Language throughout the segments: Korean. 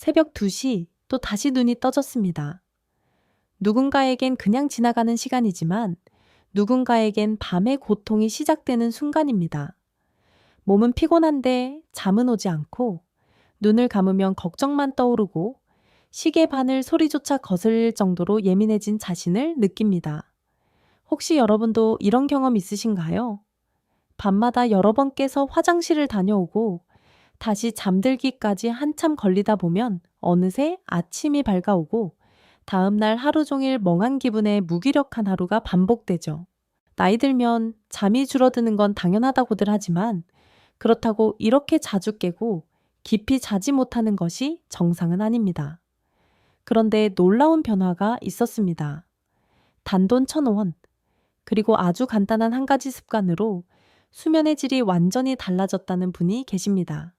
새벽 2시 또 다시 눈이 떠졌습니다. 누군가에겐 그냥 지나가는 시간이지만 누군가에겐 밤의 고통이 시작되는 순간입니다. 몸은 피곤한데 잠은 오지 않고 눈을 감으면 걱정만 떠오르고 시계 바늘 소리조차 거슬릴 정도로 예민해진 자신을 느낍니다. 혹시 여러분도 이런 경험 있으신가요? 밤마다 여러 번 깨서 화장실을 다녀오고 다시 잠들기까지 한참 걸리다 보면 어느새 아침이 밝아오고 다음날 하루 종일 멍한 기분의 무기력한 하루가 반복되죠. 나이 들면 잠이 줄어드는 건 당연하다고들 하지만 그렇다고 이렇게 자주 깨고 깊이 자지 못하는 것이 정상은 아닙니다. 그런데 놀라운 변화가 있었습니다. 단돈 1,000원, 그리고 아주 간단한 한 가지 습관으로 수면의 질이 완전히 달라졌다는 분이 계십니다.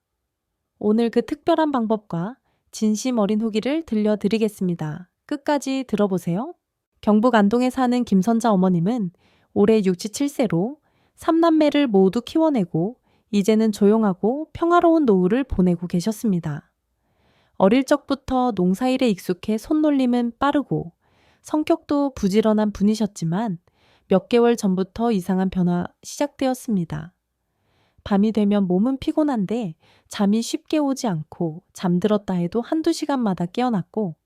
오늘 그 특별한 방법과 진심 어린 후기를 들려드리겠습니다. 끝까지 들어보세요. 경북 안동에 사는 김선자 어머님은 올해 67세로 3남매를 모두 키워내고 이제는 조용하고 평화로운 노후를 보내고 계셨습니다. 어릴 적부터 농사일에 익숙해 손놀림은 빠르고 성격도 부지런한 분이셨지만 몇 개월 전부터 이상한 변화 시작되었습니다. 밤이 되면 몸은 피곤한데 잠이 쉽게 오지 않고 잠들었다 해도 한두 시간마다 깨어났고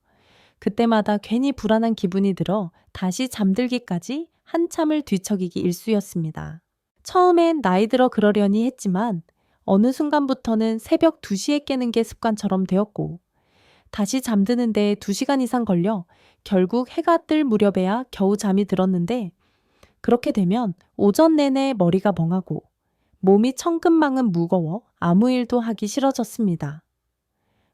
그때마다 괜히 불안한 기분이 들어 다시 잠들기까지 한참을 뒤척이기 일쑤였습니다. 처음엔 나이 들어 그러려니 했지만 어느 순간부터는 새벽 2시에 깨는 게 습관처럼 되었고 다시 잠드는데 2시간 이상 걸려 결국 해가 뜰 무렵에야 겨우 잠이 들었는데 그렇게 되면 오전 내내 머리가 멍하고 몸이 천근만은 무거워 아무 일도 하기 싫어졌습니다.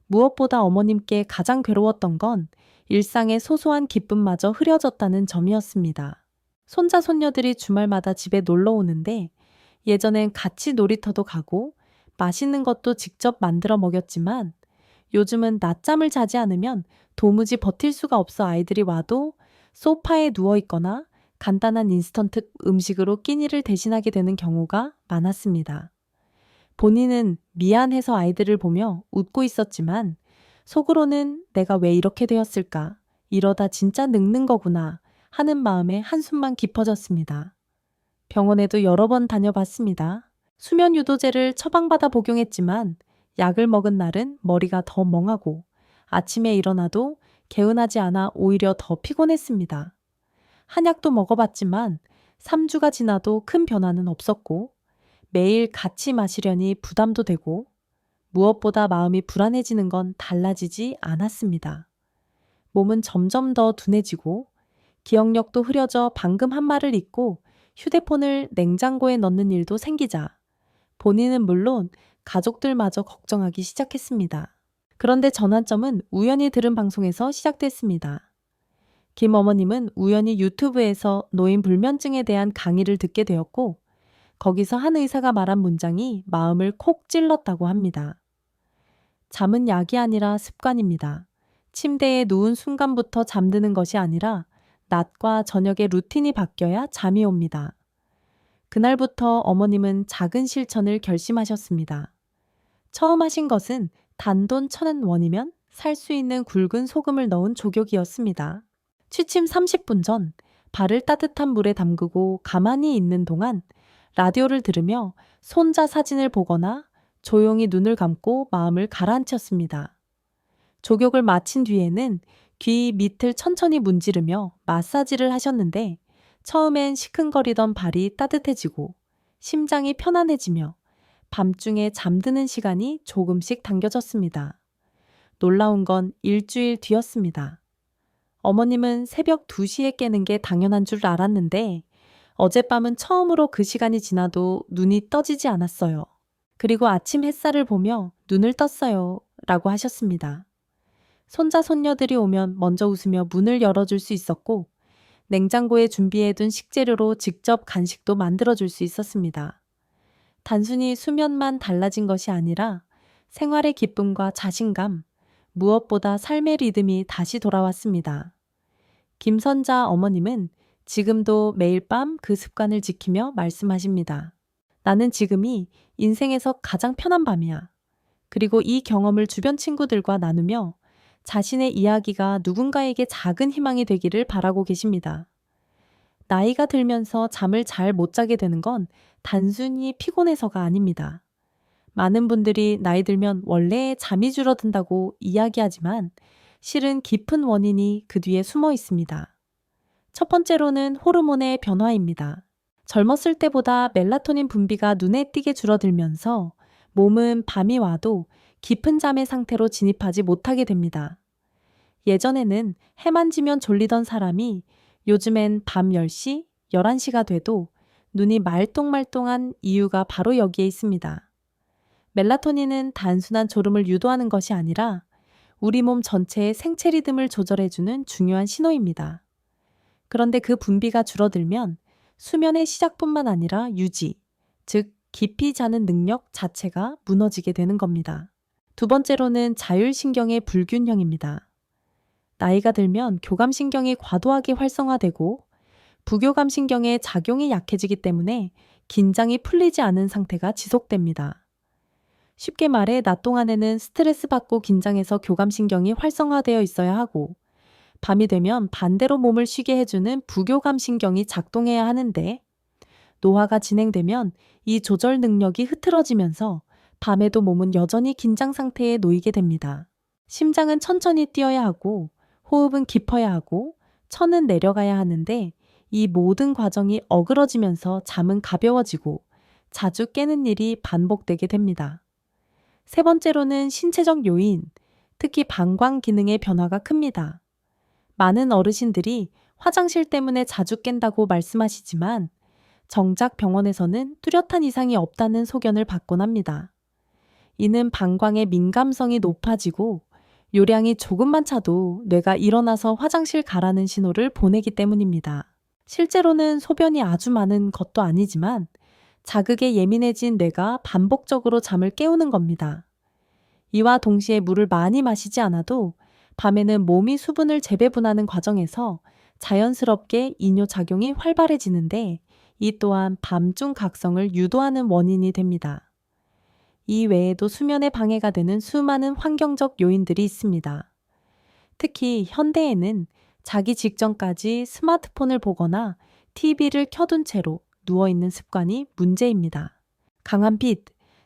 무엇보다 어머님께 가장 괴로웠던 건 일상의 소소한 기쁨마저 흐려졌다는 점이었습니다. 손자 손녀들이 주말마다 집에 놀러 오는데 예전엔 같이 놀이터도 가고 맛있는 것도 직접 만들어 먹였지만 요즘은 낮잠을 자지 않으면 도무지 버틸 수가 없어 아이들이 와도 소파에 누워 있거나 간단한 인스턴트 음식으로 끼니를 대신하게 되는 경우가 많았습니다. 본인은 미안해서 아이들을 보며 웃고 있었지만 속으로는 내가 왜 이렇게 되었을까? 이러다 진짜 늙는 거구나 하는 마음에 한숨만 깊어졌습니다. 병원에도 여러 번 다녀봤습니다. 수면 유도제를 처방받아 복용했지만 약을 먹은 날은 머리가 더 멍하고 아침에 일어나도 개운하지 않아 오히려 더 피곤했습니다. 한약도 먹어봤지만 3주가 지나도 큰 변화는 없었고 매일 같이 마시려니 부담도 되고 무엇보다 마음이 불안해지는 건 달라지지 않았습니다. 몸은 점점 더 둔해지고 기억력도 흐려져 방금 한 말을 잊고 휴대폰을 냉장고에 넣는 일도 생기자 본인은 물론 가족들마저 걱정하기 시작했습니다. 그런데 전환점은 우연히 들은 방송에서 시작됐습니다. 김 어머님은 우연히 유튜브에서 노인 불면증에 대한 강의를 듣게 되었고 거기서 한 의사가 말한 문장이 마음을 콕 찔렀다고 합니다. 잠은 약이 아니라 습관입니다. 침대에 누운 순간부터 잠드는 것이 아니라 낮과 저녁의 루틴이 바뀌어야 잠이 옵니다. 그날부터 어머님은 작은 실천을 결심하셨습니다. 처음 하신 것은 단돈 1,000원이면 살 수 있는 굵은 소금을 넣은 조격이었습니다. 취침 30분 전 발을 따뜻한 물에 담그고 가만히 있는 동안 라디오를 들으며 손자 사진을 보거나 조용히 눈을 감고 마음을 가라앉혔습니다. 조격을 마친 뒤에는 귀 밑을 천천히 문지르며 마사지를 하셨는데 처음엔 시큰거리던 발이 따뜻해지고 심장이 편안해지며 밤중에 잠드는 시간이 조금씩 당겨졌습니다. 놀라운 건 일주일 뒤였습니다. 어머님은 새벽 2시에 깨는 게 당연한 줄 알았는데 어젯밤은 처음으로 그 시간이 지나도 눈이 떠지지 않았어요. 그리고 아침 햇살을 보며 눈을 떴어요 라고 하셨습니다. 손자 손녀들이 오면 먼저 웃으며 문을 열어줄 수 있었고 냉장고에 준비해둔 식재료로 직접 간식도 만들어줄 수 있었습니다. 단순히 수면만 달라진 것이 아니라 생활의 기쁨과 자신감, 무엇보다 삶의 리듬이 다시 돌아왔습니다. 김선자 어머님은 지금도 매일 밤 그 습관을 지키며 말씀하십니다. 나는 지금이 인생에서 가장 편한 밤이야. 그리고 이 경험을 주변 친구들과 나누며 자신의 이야기가 누군가에게 작은 희망이 되기를 바라고 계십니다. 나이가 들면서 잠을 잘 못 자게 되는 건 단순히 피곤해서가 아닙니다. 많은 분들이 나이 들면 원래 잠이 줄어든다고 이야기하지만 실은 깊은 원인이 그 뒤에 숨어 있습니다. 첫 번째로는 호르몬의 변화입니다. 젊었을 때보다 멜라토닌 분비가 눈에 띄게 줄어들면서 몸은 밤이 와도 깊은 잠의 상태로 진입하지 못하게 됩니다. 예전에는 해만 지면 졸리던 사람이 요즘엔 밤 10시, 11시가 돼도 눈이 말똥말똥한 이유가 바로 여기에 있습니다. 멜라토닌은 단순한 졸음을 유도하는 것이 아니라 우리 몸 전체의 생체 리듬을 조절해주는 중요한 신호입니다. 그런데 그 분비가 줄어들면 수면의 시작뿐만 아니라 유지, 즉 깊이 자는 능력 자체가 무너지게 되는 겁니다. 두 번째로는 자율신경의 불균형입니다. 나이가 들면 교감신경이 과도하게 활성화되고 부교감신경의 작용이 약해지기 때문에 긴장이 풀리지 않은 상태가 지속됩니다. 쉽게 말해 낮 동안에는 스트레스 받고 긴장해서 교감신경이 활성화되어 있어야 하고 밤이 되면 반대로 몸을 쉬게 해주는 부교감신경이 작동해야 하는데 노화가 진행되면 이 조절 능력이 흐트러지면서 밤에도 몸은 여전히 긴장 상태에 놓이게 됩니다. 심장은 천천히 뛰어야 하고 호흡은 깊어야 하고 천은 내려가야 하는데 이 모든 과정이 어그러지면서 잠은 가벼워지고 자주 깨는 일이 반복되게 됩니다. 세 번째로는 신체적 요인, 특히 방광 기능의 변화가 큽니다. 많은 어르신들이 화장실 때문에 자주 깬다고 말씀하시지만 정작 병원에서는 뚜렷한 이상이 없다는 소견을 받곤 합니다. 이는 방광의 민감성이 높아지고 요량이 조금만 차도 뇌가 일어나서 화장실 가라는 신호를 보내기 때문입니다. 실제로는 소변이 아주 많은 것도 아니지만 자극에 예민해진 뇌가 반복적으로 잠을 깨우는 겁니다. 이와 동시에 물을 많이 마시지 않아도 밤에는 몸이 수분을 재배분하는 과정에서 자연스럽게 이뇨작용이 활발해지는데 이 또한 밤중 각성을 유도하는 원인이 됩니다. 이 외에도 수면에 방해가 되는 수많은 환경적 요인들이 있습니다. 특히 현대에는 자기 직전까지 스마트폰을 보거나 TV를 켜둔 채로 누워있는 습관이 문제입니다. 강한 빛,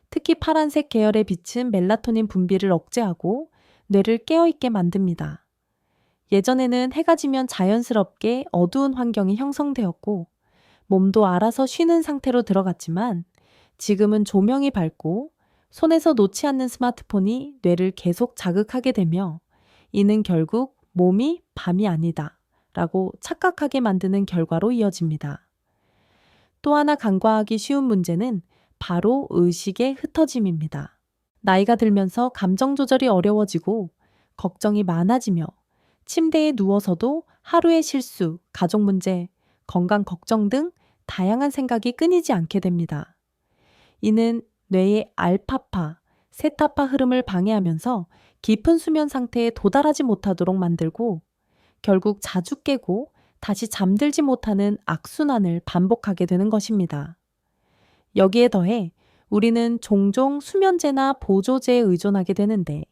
특히 파란색 계열의 빛은 멜라토닌 분비를 억제하고 뇌를 깨어있게 만듭니다. 예전에는 해가 지면 자연스럽게 어두운 환경이 형성되었고 몸도 알아서 쉬는 상태로 들어갔지만 지금은 조명이 밝고 손에서 놓지 않는 스마트폰이 뇌를 계속 자극하게 되며 이는 결국 몸이 밤이 아니다 라고 착각하게 만드는 결과로 이어집니다. 또 하나 간과하기 쉬운 문제는 바로 의식의 흩어짐입니다. 나이가 들면서 감정 조절이 어려워지고 걱정이 많아지며 침대에 누워서도 하루의 실수, 가족 문제, 건강 걱정 등 다양한 생각이 끊이지 않게 됩니다. 이는 뇌의 알파파, 세타파 흐름을 방해하면서 깊은 수면 상태에 도달하지 못하도록 만들고 결국 자주 깨고 다시 잠들지 못하는 악순환을 반복하게 되는 것입니다. 여기에 더해 우리는 종종 수면제나 보조제에 의존하게 되는데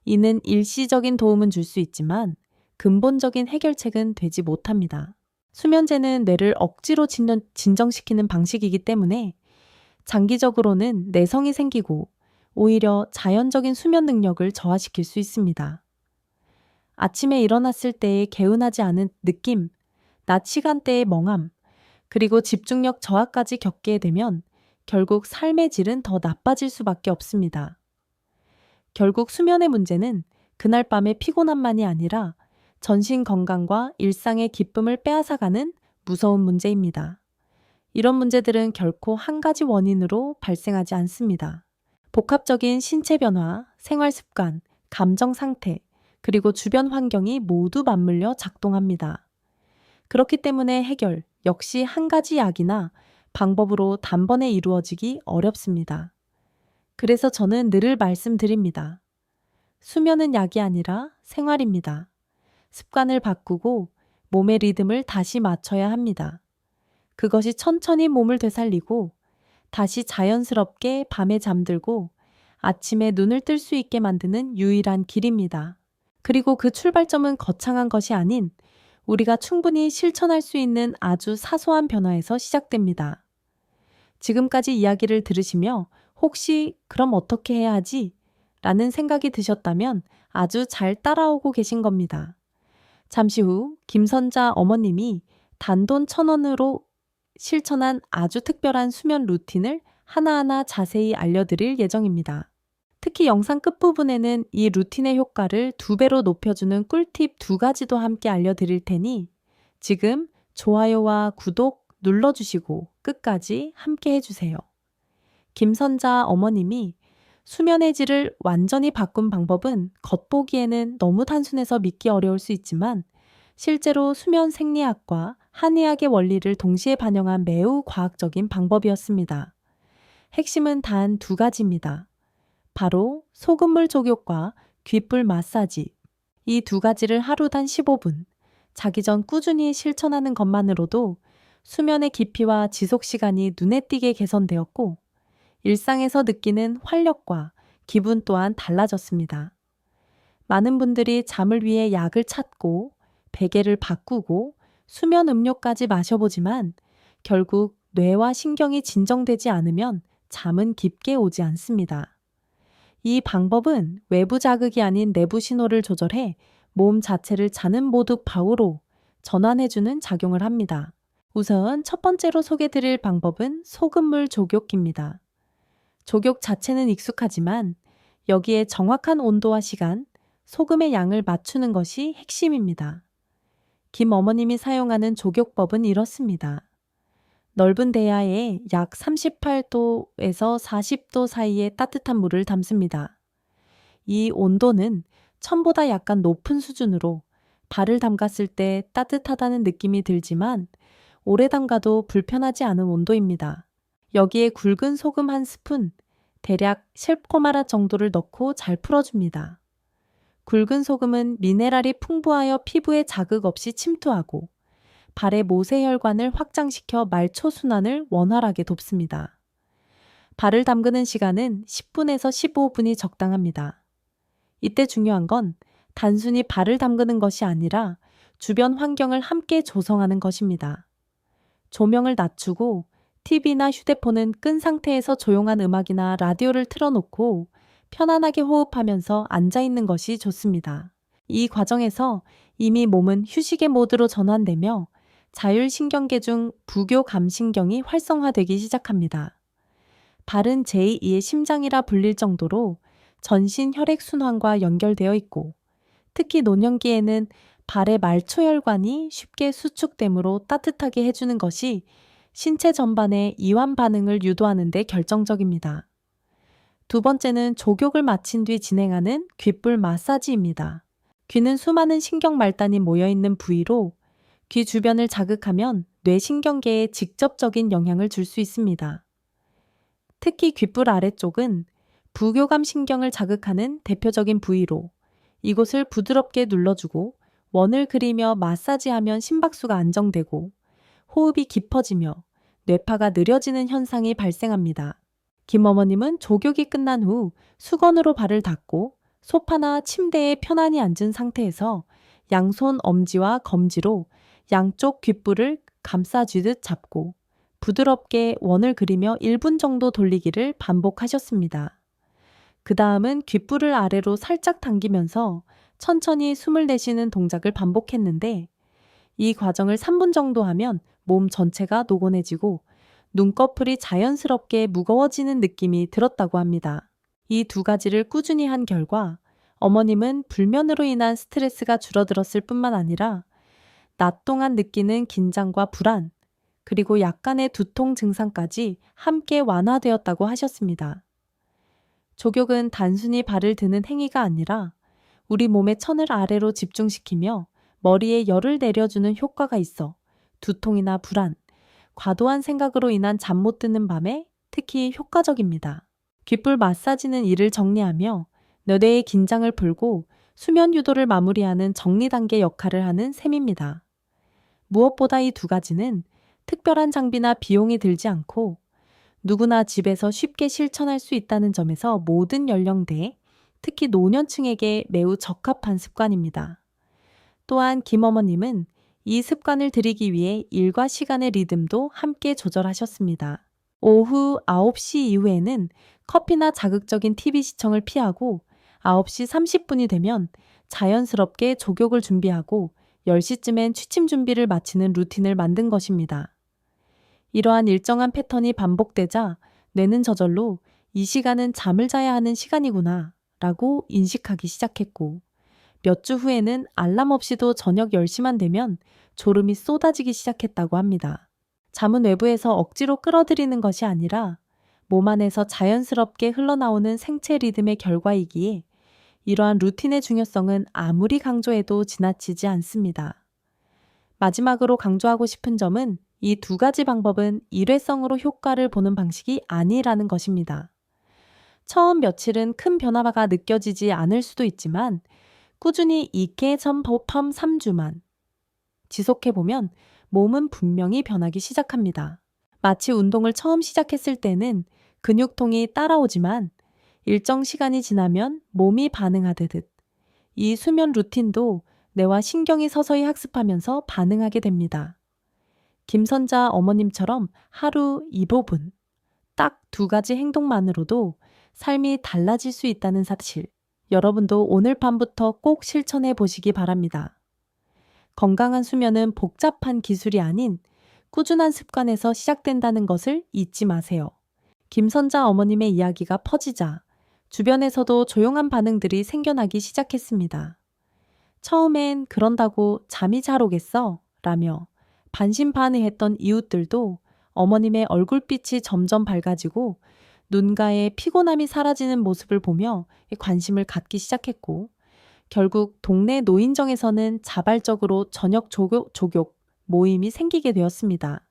이는 일시적인 도움은 줄 수 있지만 근본적인 해결책은 되지 못합니다. 수면제는 뇌를 억지로 진정시키는 방식이기 때문에 장기적으로는 내성이 생기고 오히려 자연적인 수면 능력을 저하시킬 수 있습니다. 아침에 일어났을 때의 개운하지 않은 느낌, 낮 시간대의 멍함, 그리고 집중력 저하까지 겪게 되면 결국 삶의 질은 더 나빠질 수밖에 없습니다. 결국 수면의 문제는 그날 밤의 피곤함만이 아니라 전신 건강과 일상의 기쁨을 빼앗아가는 무서운 문제입니다. 이런 문제들은 결코 한 가지 원인으로 발생하지 않습니다. 복합적인 신체 변화, 생활 습관, 감정 상태, 그리고 주변 환경이 모두 맞물려 작동합니다. 그렇기 때문에 해결 역시 한 가지 약이나 방법으로 단번에 이루어지기 어렵습니다. 그래서 저는 늘 말씀드립니다. 수면은 약이 아니라 생활입니다. 습관을 바꾸고 몸의 리듬을 다시 맞춰야 합니다. 그것이 천천히 몸을 되살리고 다시 자연스럽게 밤에 잠들고 아침에 눈을 뜰 수 있게 만드는 유일한 길입니다. 그리고 그 출발점은 거창한 것이 아닌 우리가 충분히 실천할 수 있는 아주 사소한 변화에서 시작됩니다. 지금까지 이야기를 들으시며 혹시 그럼 어떻게 해야 하지? 라는 생각이 드셨다면 아주 잘 따라오고 계신 겁니다. 잠시 후 김선자 어머님이 단돈 1,000원으로 실천한 아주 특별한 수면 루틴을 하나하나 자세히 알려드릴 예정입니다. 특히 영상 끝부분에는 이 루틴의 효과를 2배로 높여주는 꿀팁 2가지도 함께 알려드릴 테니 지금 좋아요와 구독 눌러주시고 끝까지 함께 해주세요. 김선자 어머님이 수면의 질을 완전히 바꾼 방법은 겉보기에는 너무 단순해서 믿기 어려울 수 있지만 실제로 수면 생리학과 한의학의 원리를 동시에 반영한 매우 과학적인 방법이었습니다. 핵심은 단 2가지입니다. 바로 소금물 족욕과 귓불 마사지. 이 2가지를 하루 단 15분, 자기 전 꾸준히 실천하는 것만으로도 수면의 깊이와 지속 시간이 눈에 띄게 개선되었고 일상에서 느끼는 활력과 기분 또한 달라졌습니다. 많은 분들이 잠을 위해 약을 찾고 베개를 바꾸고 수면 음료까지 마셔보지만 결국 뇌와 신경이 진정되지 않으면 잠은 깊게 오지 않습니다. 이 방법은 외부 자극이 아닌 내부 신호를 조절해 몸 자체를 자는 모드 바우로 전환해주는 작용을 합니다. 우선 첫 번째로 소개드릴 방법은 소금물 족욕기입니다. 족욕 자체는 익숙하지만 여기에 정확한 온도와 시간, 소금의 양을 맞추는 것이 핵심입니다. 김 어머님이 사용하는 족욕법은 이렇습니다. 넓은 대야에 약 38도에서 40도 사이의 따뜻한 물을 담습니다. 이 온도는 천보다 약간 높은 수준으로 발을 담갔을 때 따뜻하다는 느낌이 들지만 오래 담가도 불편하지 않은 온도입니다. 여기에 굵은 소금 1스푼, 대략 쉘코마라 정도를 넣고 잘 풀어줍니다. 굵은 소금은 미네랄이 풍부하여 피부에 자극 없이 침투하고 발의 모세혈관을 확장시켜 말초순환을 원활하게 돕습니다. 발을 담그는 시간은 10분에서 15분이 적당합니다. 이때 중요한 건 단순히 발을 담그는 것이 아니라 주변 환경을 함께 조성하는 것입니다. 조명을 낮추고 TV나 휴대폰은 끈 상태에서 조용한 음악이나 라디오를 틀어놓고 편안하게 호흡하면서 앉아있는 것이 좋습니다. 이 과정에서 이미 몸은 휴식의 모드로 전환되며 자율신경계 중 부교감신경이 활성화되기 시작합니다. 발은 제2의 심장이라 불릴 정도로 전신 혈액순환과 연결되어 있고 특히 노년기에는 발의 말초혈관이 쉽게 수축되므로 따뜻하게 해주는 것이 신체 전반의 이완 반응을 유도하는 데 결정적입니다. 두 번째는 족욕을 마친 뒤 진행하는 귓불 마사지입니다. 귀는 수많은 신경 말단이 모여있는 부위로 귀 주변을 자극하면 뇌신경계에 직접적인 영향을 줄 수 있습니다. 특히 귓불 아래쪽은 부교감 신경을 자극하는 대표적인 부위로 이곳을 부드럽게 눌러주고 원을 그리며 마사지하면 심박수가 안정되고 호흡이 깊어지며 뇌파가 느려지는 현상이 발생합니다. 김 어머님은 족욕이 끝난 후 수건으로 발을 닦고 소파나 침대에 편안히 앉은 상태에서 양손 엄지와 검지로 양쪽 귓불을 감싸쥐듯 잡고 부드럽게 원을 그리며 1분 정도 돌리기를 반복하셨습니다. 그 다음은 귓불을 아래로 살짝 당기면서 천천히 숨을 내쉬는 동작을 반복했는데 이 과정을 3분 정도 하면 몸 전체가 노곤해지고 눈꺼풀이 자연스럽게 무거워지는 느낌이 들었다고 합니다. 이 2가지를 꾸준히 한 결과 어머님은 불면으로 인한 스트레스가 줄어들었을 뿐만 아니라 낮 동안 느끼는 긴장과 불안, 그리고 약간의 두통 증상까지 함께 완화되었다고 하셨습니다. 족욕은 단순히 발을 드는 행위가 아니라 우리 몸의 천을 아래로 집중시키며 머리에 열을 내려주는 효과가 있어 두통이나 불안, 과도한 생각으로 인한 잠 못 드는 밤에 특히 효과적입니다. 귓불 마사지는 이를 정리하며 뇌의 긴장을 풀고 수면 유도를 마무리하는 정리 단계 역할을 하는 셈입니다. 무엇보다 이 2가지는 특별한 장비나 비용이 들지 않고 누구나 집에서 쉽게 실천할 수 있다는 점에서 모든 연령대, 특히 노년층에게 매우 적합한 습관입니다. 또한 김 어머님은 이 습관을 들이기 위해 일과 시간의 리듬도 함께 조절하셨습니다. 오후 9시 이후에는 커피나 자극적인 TV 시청을 피하고 9시 30분이 되면 자연스럽게 족욕을 준비하고 10시쯤엔 취침 준비를 마치는 루틴을 만든 것입니다. 이러한 일정한 패턴이 반복되자 뇌는 저절로 이 시간은 잠을 자야 하는 시간이구나 라고 인식하기 시작했고, 몇 주 후에는 알람 없이도 저녁 10시만 되면 졸음이 쏟아지기 시작했다고 합니다. 잠은 외부에서 억지로 끌어들이는 것이 아니라 몸 안에서 자연스럽게 흘러나오는 생체 리듬의 결과이기에 이러한 루틴의 중요성은 아무리 강조해도 지나치지 않습니다. 마지막으로 강조하고 싶은 점은 이 두 가지 방법은 일회성으로 효과를 보는 방식이 아니라는 것입니다. 처음 며칠은 큰 변화가 느껴지지 않을 수도 있지만 꾸준히 2개 전법함 3주만 지속해보면 몸은 분명히 변하기 시작합니다. 마치 운동을 처음 시작했을 때는 근육통이 따라오지만 일정 시간이 지나면 몸이 반응하듯 이 수면 루틴도 뇌와 신경이 서서히 학습하면서 반응하게 됩니다. 김선자 어머님처럼 하루 2부분, 딱 2가지 행동만으로도 삶이 달라질 수 있다는 사실, 여러분도 오늘 밤부터 꼭 실천해 보시기 바랍니다. 건강한 수면은 복잡한 기술이 아닌 꾸준한 습관에서 시작된다는 것을 잊지 마세요. 김선자 어머님의 이야기가 퍼지자 주변에서도 조용한 반응들이 생겨나기 시작했습니다. 처음엔 그런다고 잠이 잘 오겠어? 라며 반신반의했던 이웃들도 어머님의 얼굴빛이 점점 밝아지고 눈가에 피곤함이 사라지는 모습을 보며 관심을 갖기 시작했고, 결국 동네 노인정에서는 자발적으로 저녁 족욕 모임이 생기게 되었습니다.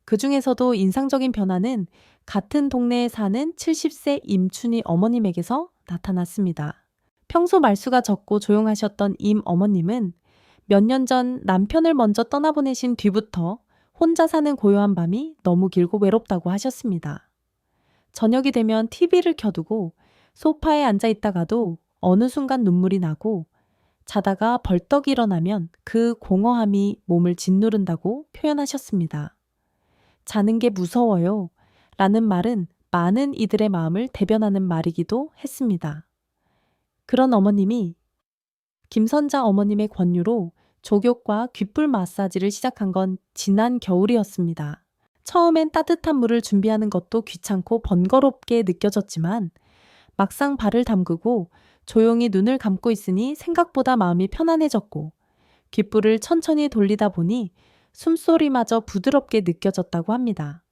그 중에서도 인상적인 변화는 같은 동네에 사는 70세 임춘희 어머님에게서 나타났습니다. 평소 말수가 적고 조용하셨던 임 어머님은 몇 년 전 남편을 먼저 떠나보내신 뒤부터 혼자 사는 고요한 밤이 너무 길고 외롭다고 하셨습니다. 저녁이 되면 TV를 켜두고 소파에 앉아 있다가도 어느 순간 눈물이 나고, 자다가 벌떡 일어나면 그 공허함이 몸을 짓누른다고 표현하셨습니다. 자는 게 무서워요 라는 말은 많은 이들의 마음을 대변하는 말이기도 했습니다. 그런 어머님이 김선자 어머님의 권유로 족욕과 귓불 마사지를 시작한 건 지난 겨울이었습니다. 처음엔 따뜻한 물을 준비하는 것도 귀찮고 번거롭게 느껴졌지만 막상 발을 담그고 조용히 눈을 감고 있으니 생각보다 마음이 편안해졌고, 귓불을 천천히 돌리다 보니 숨소리마저 부드럽게 느껴졌다고 합니다.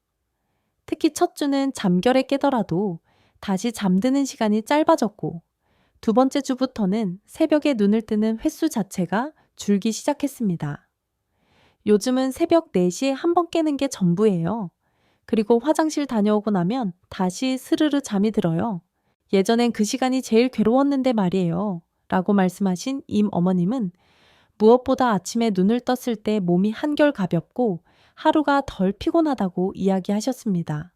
특히 첫 주는 잠결에 깨더라도 다시 잠드는 시간이 짧아졌고, 2번째 주부터는 새벽에 눈을 뜨는 횟수 자체가 줄기 시작했습니다. 요즘은 새벽 4시에 한 번 깨는 게 전부예요. 그리고 화장실 다녀오고 나면 다시 스르르 잠이 들어요. 예전엔 그 시간이 제일 괴로웠는데 말이에요. 라고 말씀하신 임 어머님은 무엇보다 아침에 눈을 떴을 때 몸이 한결 가볍고 하루가 덜 피곤하다고 이야기하셨습니다.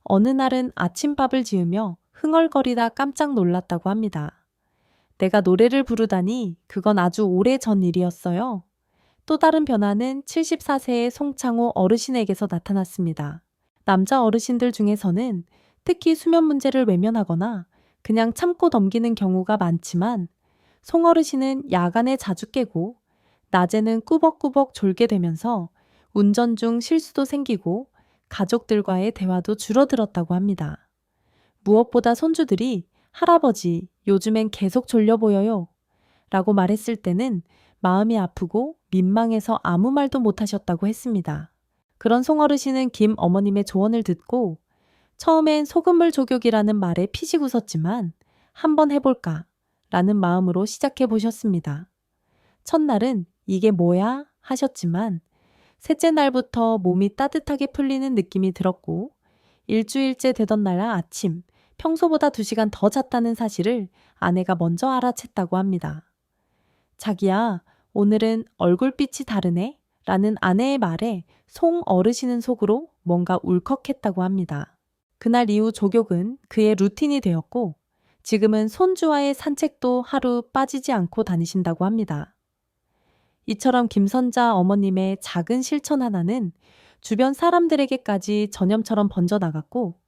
어느 날은 아침밥을 지으며 흥얼거리다 깜짝 놀랐다고 합니다. 내가 노래를 부르다니 그건 아주 오래전 일이었어요. 또 다른 변화는 74세의 송창호 어르신에게서 나타났습니다. 남자 어르신들 중에서는 특히 수면 문제를 외면하거나 그냥 참고 넘기는 경우가 많지만, 송 어르신은 야간에 자주 깨고 낮에는 꾸벅꾸벅 졸게 되면서 운전 중 실수도 생기고 가족들과의 대화도 줄어들었다고 합니다. 무엇보다 손주들이 할아버지, 요즘엔 계속 졸려 보여요 라고 말했을 때는 마음이 아프고 민망해서 아무 말도 못하셨다고 했습니다. 그런 송어르신은 김 어머님의 조언을 듣고 처음엔 소금물 족욕이라는 말에 피식 웃었지만 한번 해볼까 라는 마음으로 시작해 보셨습니다. 첫날은 이게 뭐야 하셨지만 셋째 날부터 몸이 따뜻하게 풀리는 느낌이 들었고, 일주일째 되던 날 아침 평소보다 2시간 더 잤다는 사실을 아내가 먼저 알아챘다고 합니다. 자기야, 오늘은 얼굴빛이 다르네? 라는 아내의 말에 송 어르신은 속으로 뭔가 울컥했다고 합니다. 그날 이후 족욕은 그의 루틴이 되었고, 지금은 손주와의 산책도 하루 빠지지 않고 다니신다고 합니다. 이처럼 김선자 어머님의 작은 실천 하나는 주변 사람들에게까지 전염처럼 번져나갔고,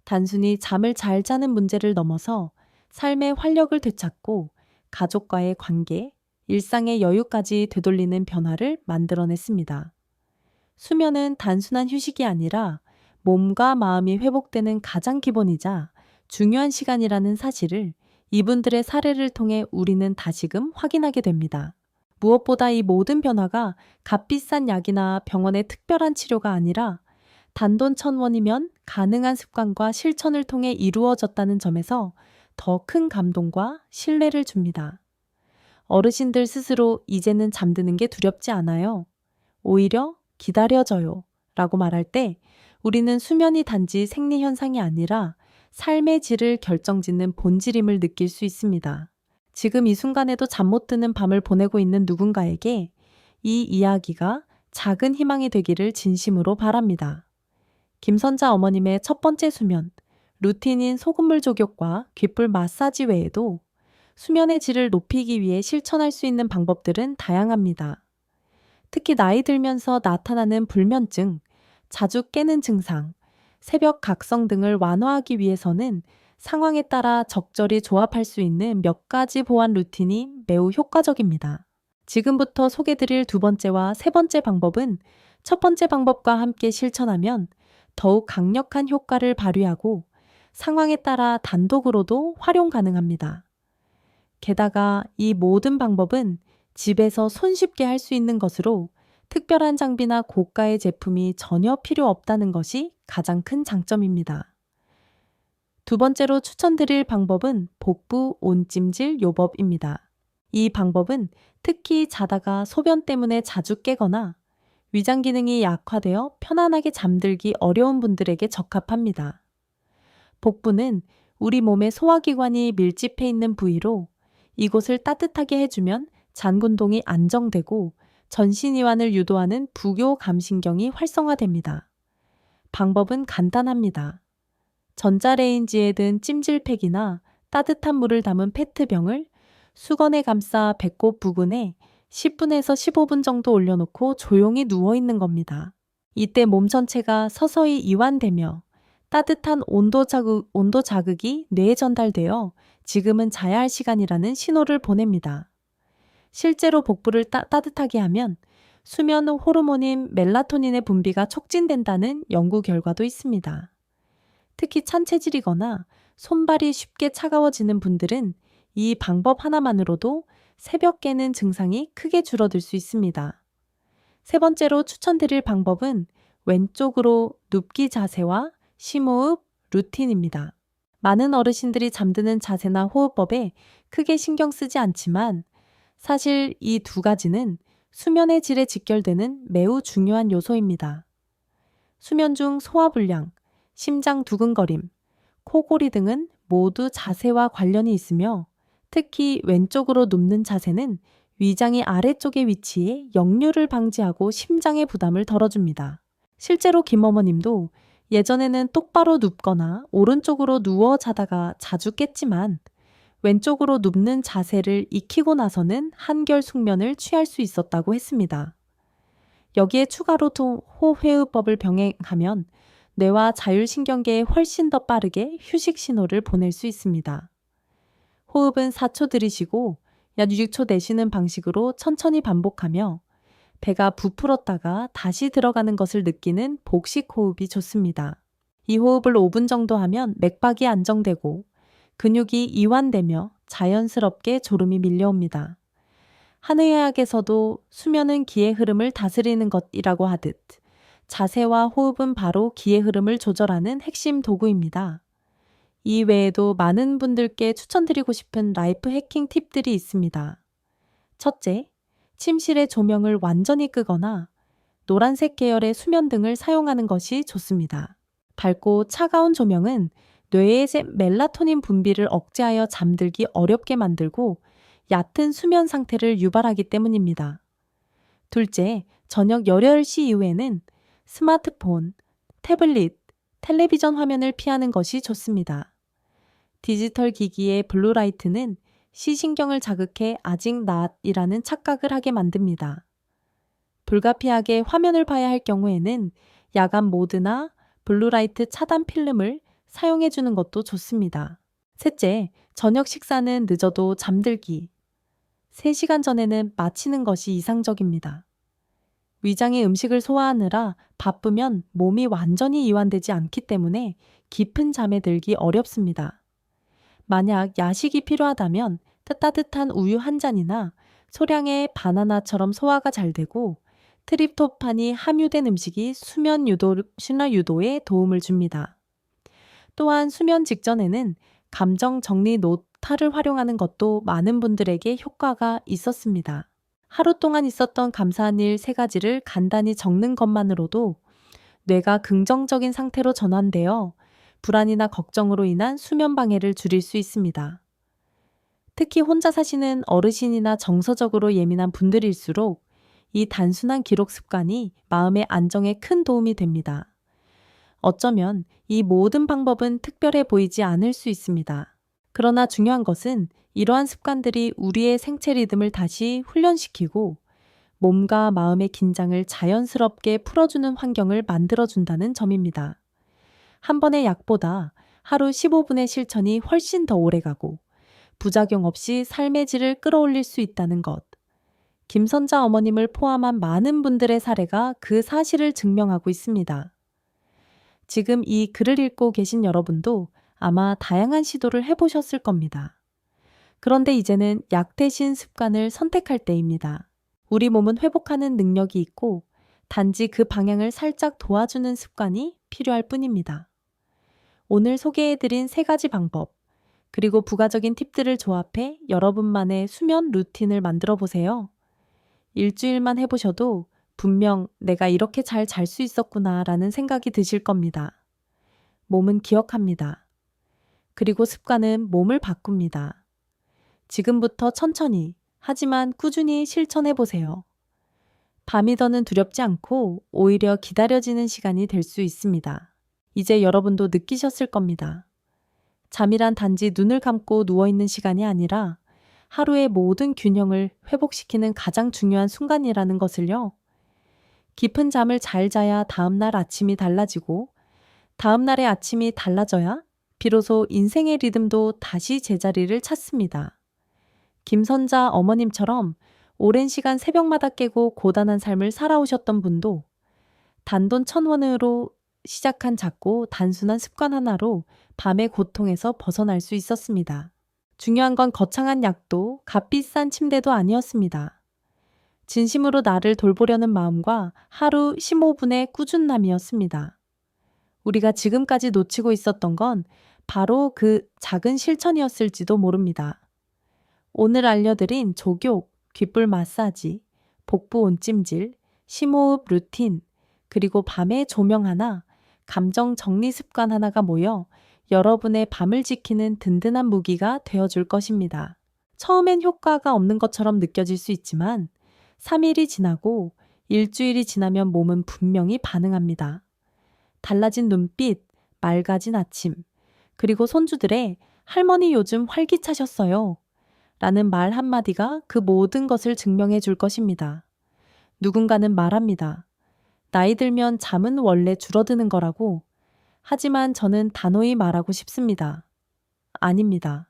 단순히 잠을 잘 자는 문제를 넘어서 삶의 활력을 되찾고 가족과의 관계, 일상의 여유까지 되돌리는 변화를 만들어냈습니다. 수면은 단순한 휴식이 아니라 몸과 마음이 회복되는 가장 기본이자 중요한 시간이라는 사실을 이분들의 사례를 통해 우리는 다시금 확인하게 됩니다. 무엇보다 이 모든 변화가 값비싼 약이나 병원의 특별한 치료가 아니라 단돈 1,000원이면 가능한 습관과 실천을 통해 이루어졌다는 점에서 더 큰 감동과 신뢰를 줍니다. 어르신들 스스로 이제는 잠드는 게 두렵지 않아요. 오히려 기다려져요 라고 말할 때 우리는 수면이 단지 생리 현상이 아니라 삶의 질을 결정짓는 본질임을 느낄 수 있습니다. 지금 이 순간에도 잠 못 드는 밤을 보내고 있는 누군가에게 이 이야기가 작은 희망이 되기를 진심으로 바랍니다. 김선자 어머님의 첫 번째 수면, 루틴인 소금물 족욕과 귓불 마사지 외에도 수면의 질을 높이기 위해 실천할 수 있는 방법들은 다양합니다. 특히 나이 들면서 나타나는 불면증, 자주 깨는 증상, 새벽 각성 등을 완화하기 위해서는 상황에 따라 적절히 조합할 수 있는 몇 가지 보완 루틴이 매우 효과적입니다. 지금부터 소개드릴 두 번째와 세 번째 방법은 첫 번째 방법과 함께 실천하면 더욱 강력한 효과를 발휘하고 상황에 따라 단독으로도 활용 가능합니다. 게다가 이 모든 방법은 집에서 손쉽게 할 수 있는 것으로 특별한 장비나 고가의 제품이 전혀 필요 없다는 것이 가장 큰 장점입니다. 두 번째로 추천드릴 방법은 복부 온찜질 요법입니다. 이 방법은 특히 자다가 소변 때문에 자주 깨거나 위장 기능이 약화되어 편안하게 잠들기 어려운 분들에게 적합합니다. 복부는 우리 몸의 소화기관이 밀집해 있는 부위로 이곳을 따뜻하게 해주면 잔군동이 안정되고 전신이완을 유도하는 부교감신경이 활성화됩니다. 방법은 간단합니다. 전자레인지에 든 찜질팩이나 따뜻한 물을 담은 페트병을 수건에 감싸 배꼽 부근에 10분에서 15분 정도 올려놓고 조용히 누워있는 겁니다. 이때 몸 전체가 서서히 이완되며 따뜻한 온도 자극이 뇌에 전달되어 지금은 자야 할 시간이라는 신호를 보냅니다. 실제로 복부를 따뜻하게 하면 수면 호르몬인 멜라토닌의 분비가 촉진된다는 연구 결과도 있습니다. 특히 찬 체질이거나 손발이 쉽게 차가워지는 분들은 이 방법 하나만으로도 새벽 깨는 증상이 크게 줄어들 수 있습니다. 세 번째로 추천드릴 방법은 왼쪽으로 눕기 자세와 심호흡 루틴입니다. 많은 어르신들이 잠드는 자세나 호흡법에 크게 신경 쓰지 않지만 사실 이 두 가지는 수면의 질에 직결되는 매우 중요한 요소입니다. 수면 중 소화불량, 심장 두근거림, 코골이 등은 모두 자세와 관련이 있으며 특히 왼쪽으로 눕는 자세는 위장이 아래쪽에 위치해 역류를 방지하고 심장의 부담을 덜어줍니다. 실제로 김어머님도 예전에는 똑바로 눕거나 오른쪽으로 누워 자다가 자주 깼지만 왼쪽으로 눕는 자세를 익히고 나서는 한결 숙면을 취할 수 있었다고 했습니다. 여기에 추가로 호흡법을 병행하면 뇌와 자율신경계에 훨씬 더 빠르게 휴식 신호를 보낼 수 있습니다. 호흡은 4초 들이쉬고 약 6초 내쉬는 방식으로 천천히 반복하며 배가 부풀었다가 다시 들어가는 것을 느끼는 복식 호흡이 좋습니다. 이 호흡을 5분 정도 하면 맥박이 안정되고 근육이 이완되며 자연스럽게 졸음이 밀려옵니다. 한의학에서도 수면은 기의 흐름을 다스리는 것이라고 하듯 자세와 호흡은 바로 기의 흐름을 조절하는 핵심 도구입니다. 이 외에도 많은 분들께 추천드리고 싶은 라이프 해킹 팁들이 있습니다. 첫째, 침실의 조명을 완전히 끄거나 노란색 계열의 수면등을 사용하는 것이 좋습니다. 밝고 차가운 조명은 뇌의 멜라토닌 분비를 억제하여 잠들기 어렵게 만들고 얕은 수면 상태를 유발하기 때문입니다. 둘째, 저녁 10시 이후에는 스마트폰, 태블릿, 텔레비전 화면을 피하는 것이 좋습니다. 디지털 기기의 블루라이트는 시신경을 자극해 아직 낮이라는 착각을 하게 만듭니다. 불가피하게 화면을 봐야 할 경우에는 야간 모드나 블루라이트 차단 필름을 사용해 주는 것도 좋습니다. 셋째, 저녁 식사는 늦어도 잠들기. 3시간 전에는 마치는 것이 이상적입니다. 위장이 음식을 소화하느라 바쁘면 몸이 완전히 이완되지 않기 때문에 깊은 잠에 들기 어렵습니다. 만약 야식이 필요하다면 따뜻한 우유 한 잔이나 소량의 바나나처럼 소화가 잘 되고 트립토판이 함유된 음식이 순화 유도에 도움을 줍니다. 또한 수면 직전에는 감정 정리 노트를 활용하는 것도 많은 분들에게 효과가 있었습니다. 하루 동안 있었던 감사한 일 3가지를 간단히 적는 것만으로도 뇌가 긍정적인 상태로 전환되어 불안이나 걱정으로 인한 수면 방해를 줄일 수 있습니다. 특히 혼자 사시는 어르신이나 정서적으로 예민한 분들일수록 이 단순한 기록 습관이 마음의 안정에 큰 도움이 됩니다. 어쩌면 이 모든 방법은 특별해 보이지 않을 수 있습니다. 그러나 중요한 것은 이러한 습관들이 우리의 생체 리듬을 다시 훈련시키고 몸과 마음의 긴장을 자연스럽게 풀어주는 환경을 만들어준다는 점입니다. 한 번의 약보다 하루 15분의 실천이 훨씬 더 오래가고 부작용 없이 삶의 질을 끌어올릴 수 있다는 것. 김선자 어머님을 포함한 많은 분들의 사례가 그 사실을 증명하고 있습니다. 지금 이 글을 읽고 계신 여러분도 아마 다양한 시도를 해보셨을 겁니다. 그런데 이제는 약 대신 습관을 선택할 때입니다. 우리 몸은 회복하는 능력이 있고 단지 그 방향을 살짝 도와주는 습관이 필요할 뿐입니다. 오늘 소개해드린 3가지 방법, 그리고 부가적인 팁들을 조합해 여러분만의 수면 루틴을 만들어 보세요. 일주일만 해보셔도 분명 내가 이렇게 잘 잘 수 있었구나 라는 생각이 드실 겁니다. 몸은 기억합니다. 그리고 습관은 몸을 바꿉니다. 지금부터 천천히 하지만 꾸준히 실천해 보세요. 밤이 더는 두렵지 않고 오히려 기다려지는 시간이 될 수 있습니다. 이제 여러분도 느끼셨을 겁니다. 잠이란 단지 눈을 감고 누워있는 시간이 아니라 하루의 모든 균형을 회복시키는 가장 중요한 순간이라는 것을요. 깊은 잠을 잘 자야 다음날 아침이 달라지고 다음날의 아침이 달라져야 비로소 인생의 리듬도 다시 제자리를 찾습니다. 김선자 어머님처럼 오랜 시간 새벽마다 깨고 고단한 삶을 살아오셨던 분도 단돈 1,000원으로 시작한 작고 단순한 습관 하나로 밤의 고통에서 벗어날 수 있었습니다. 중요한 건 거창한 약도 값비싼 침대도 아니었습니다. 진심으로 나를 돌보려는 마음과 하루 15분의 꾸준함이었습니다. 우리가 지금까지 놓치고 있었던 건 바로 그 작은 실천이었을지도 모릅니다. 오늘 알려드린 족욕, 귓불 마사지, 복부 온찜질, 심호흡 루틴, 그리고 밤에 조명 하나, 감정 정리 습관 하나가 모여 여러분의 밤을 지키는 든든한 무기가 되어줄 것입니다. 처음엔 효과가 없는 것처럼 느껴질 수 있지만 3일이 지나고 일주일이 지나면 몸은 분명히 반응합니다. 달라진 눈빛, 맑아진 아침, 그리고 손주들의 할머니 요즘 활기차셨어요. 라는 말 한마디가 그 모든 것을 증명해 줄 것입니다. 누군가는 말합니다. 나이 들면 잠은 원래 줄어드는 거라고. 하지만 저는 단호히 말하고 싶습니다. 아닙니다.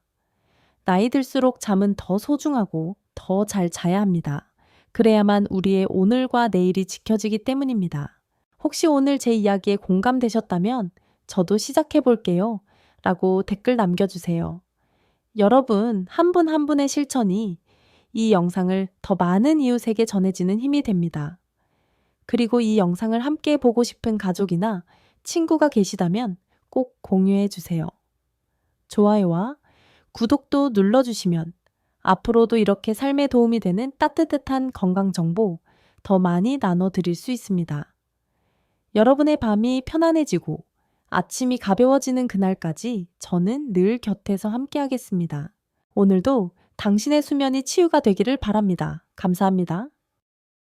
나이 들수록 잠은 더 소중하고 더 잘 자야 합니다. 그래야만 우리의 오늘과 내일이 지켜지기 때문입니다. 혹시 오늘 제 이야기에 공감되셨다면 저도 시작해 볼게요. 라고 댓글 남겨주세요. 여러분 한 분 한 분의 실천이 이 영상을 더 많은 이웃에게 전해지는 힘이 됩니다. 그리고 이 영상을 함께 보고 싶은 가족이나 친구가 계시다면 꼭 공유해 주세요. 좋아요와 구독도 눌러주시면 앞으로도 이렇게 삶에 도움이 되는 따뜻한 건강 정보 더 많이 나눠드릴 수 있습니다. 여러분의 밤이 편안해지고 아침이 가벼워지는 그날까지 저는 늘 곁에서 함께하겠습니다. 오늘도 당신의 수면이 치유가 되기를 바랍니다. 감사합니다.